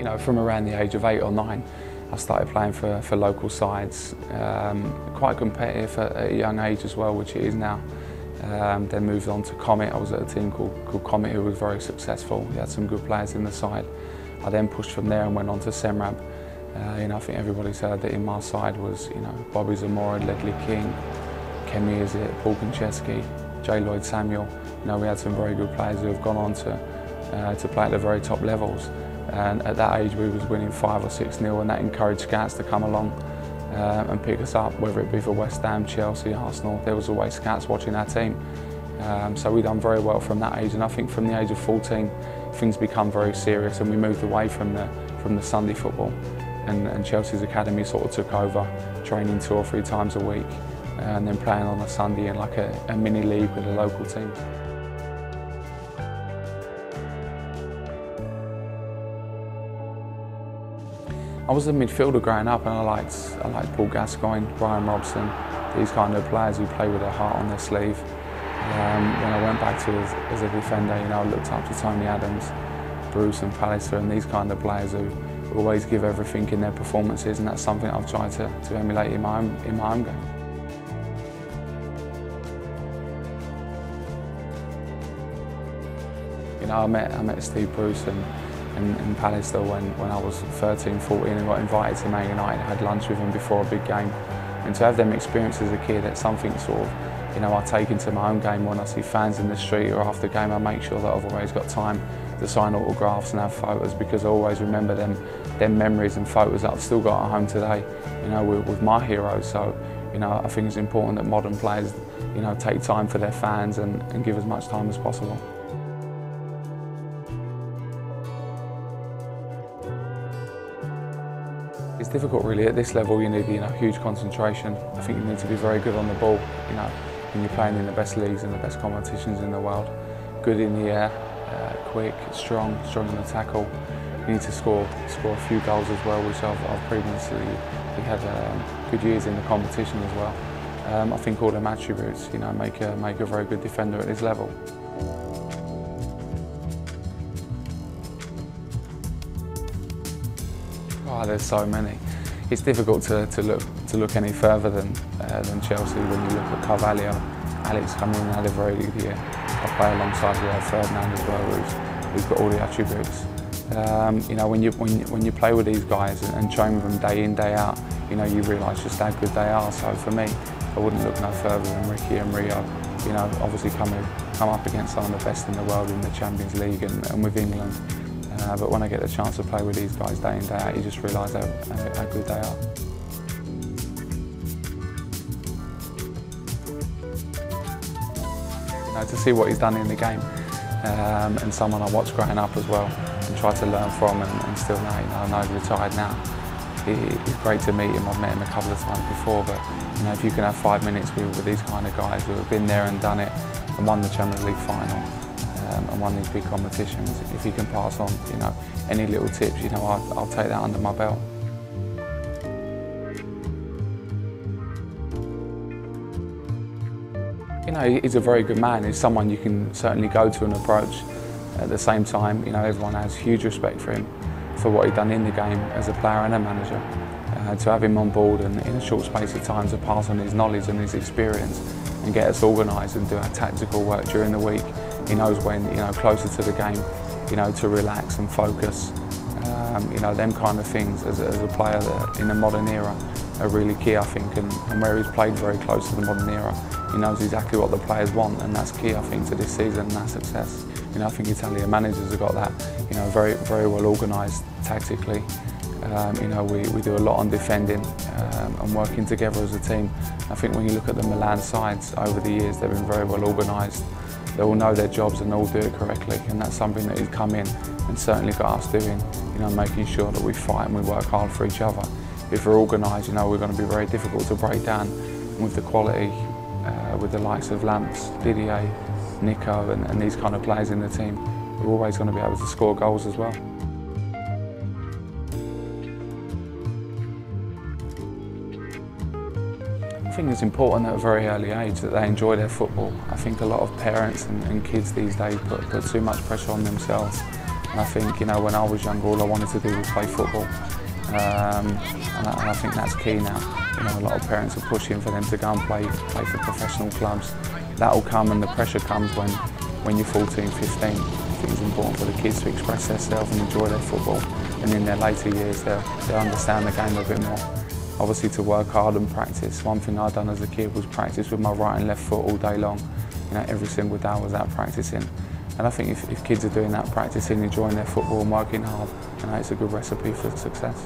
You know, from around the age of 8 or 9, I started playing for local sides, quite competitive at a young age as well, which it is now. Then moved on to Comet. I was at a team called Comet who was very successful. We had some good players in the side. I then pushed from there and went on to Semrab. You know, I think everybody's heard that in my side was, you know, Bobby Zamora, Ledley King, Kemi is it, Paul Konchesky, J. Lloyd Samuel. You know, we had some very good players who have gone on to play at the very top levels. And at that age we was winning 5 or 6-0, and that encouraged scouts to come along and pick us up, whether it be for West Ham, Chelsea, Arsenal. There was always scouts watching our team. So we done very well from that age, and I think from the age of 14 things become very serious and we moved away from the Sunday football, and Chelsea's academy sort of took over, training 2 or 3 times a week and then playing on a Sunday in like a mini league with a local team. I was a midfielder growing up, and I liked Paul Gascoigne, Brian Robson, these kind of players who play with their heart on their sleeve. When I went back to as a defender, you know, I looked up to Tony Adams, Bruce and Pallister, and these kind of players who always give everything in their performances, and that's something I've tried to emulate in my own game. You know, I met Steve Bruce and Pallister when I was 13, 14 and got invited to Man United. I had lunch with him before a big game, and to have them experience as a kid, that's something sort of, you know, I take into my own game. When I see fans in the street or after the game, I make sure that I've always got time to sign autographs and have photos, because I always remember them memories and photos that I've still got at home today, you know, with my heroes. So, you know, I think it's important that modern players, you know, take time for their fans and give as much time as possible. It's difficult really. At this level you need, you know, huge concentration. I think you need to be very good on the ball, you know, when you're playing in the best leagues and the best competitions in the world. Good in the air, quick, strong in the tackle. You need to score a few goals as well, which I've previously had good years in the competition as well. I think all them attributes, you know, make a very good defender at this level. Oh, there's so many. It's difficult to look any further than Chelsea. When you look at Carvalho, Alex coming in and had a very good year. I play alongside Rio Ferdinand as well, who's got all the attributes. You know, when you play with these guys and train with them day in, day out, you know, you realise just how good they are. So for me, I wouldn't look no further than Ricky and Rio. You know, obviously come up against some of the best in the world in the Champions League and with England. But when I get the chance to play with these guys day in, day out, you just realise how good they are. You know, to see what he's done in the game, and someone I watched growing up as well and tried to learn from, and still now, you know, I know he's retired now. It's great to meet him. I've met him a couple of times before, but you know, if you can have 5 minutes with these kind of guys who have been there and done it and won the Champions League final, and won these big competitions, if you can pass on, you know, any little tips, you know, I'll take that under my belt. You know, he's a very good man. He's someone you can certainly go to and approach. At the same time, you know, everyone has huge respect for him, for what he's done in the game as a player and a manager. To have him on board and in a short space of time to pass on his knowledge and his experience and get us organised and do our tactical work during the week. He knows when, you know, closer to the game, you know, to relax and focus. You know, them kind of things as a player that in the modern era are really key, I think, and where he's played very close to the modern era, he knows exactly what the players want, and that's key, I think, to this season and that success. You know, I think Italian managers have got that, you know, very well organised tactically. You know, we do a lot on defending and working together as a team. I think when you look at the Milan sides over the years, they've been very well organised. They all know their jobs and they all do it correctly, and that's something that he's come in and certainly got us doing, you know, making sure that we fight and we work hard for each other. If we're organised, you know, we're going to be very difficult to break down, and with the quality, with the likes of Lamps, Didier, Nico and these kind of players in the team, we're always going to be able to score goals as well. I think it's important at a very early age that they enjoy their football. I think a lot of parents and kids these days put too much pressure on themselves And I think, you know, when I was younger, all I wanted to do was play football. And I think that's key now. You know, a lot of parents are pushing for them to go and play for professional clubs. That'll come, and the pressure comes when you're 14, 15. I think it's important for the kids to express themselves and enjoy their football. And in their later years, they'll understand the game a bit more. Obviously, to work hard and practice. One thing I'd done as a kid was practice with my right and left foot all day long. You know, every single day I was out practicing. And I think if kids are doing that, practicing, enjoying their football and working hard, you know, it's a good recipe for success.